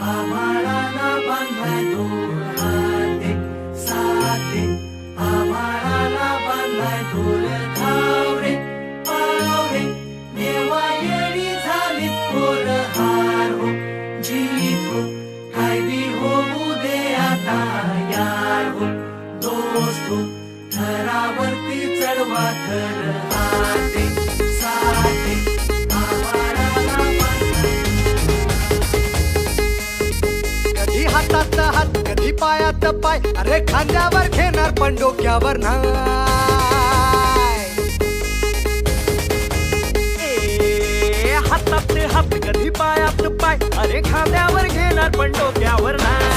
आभाळाला बांधलाय दोर हाते साते, आभाळाला बांधलाय दोर धावरे पावरे, देवा येणी झाली थोर हार हो जीत हो, काय बी होऊ दे आता यार हो, दोस्त हो थरावरती चढवा थर हाते साते, आभाळाला बांधलाय. कधी हातात हात कधी पायात पाय, अरे खांद्यावर घेणार पण डोक्यावर नाही. हातात हात कधी पायात पाय, अरे खांद्यावर घेणार पण डोक्यावर नाही.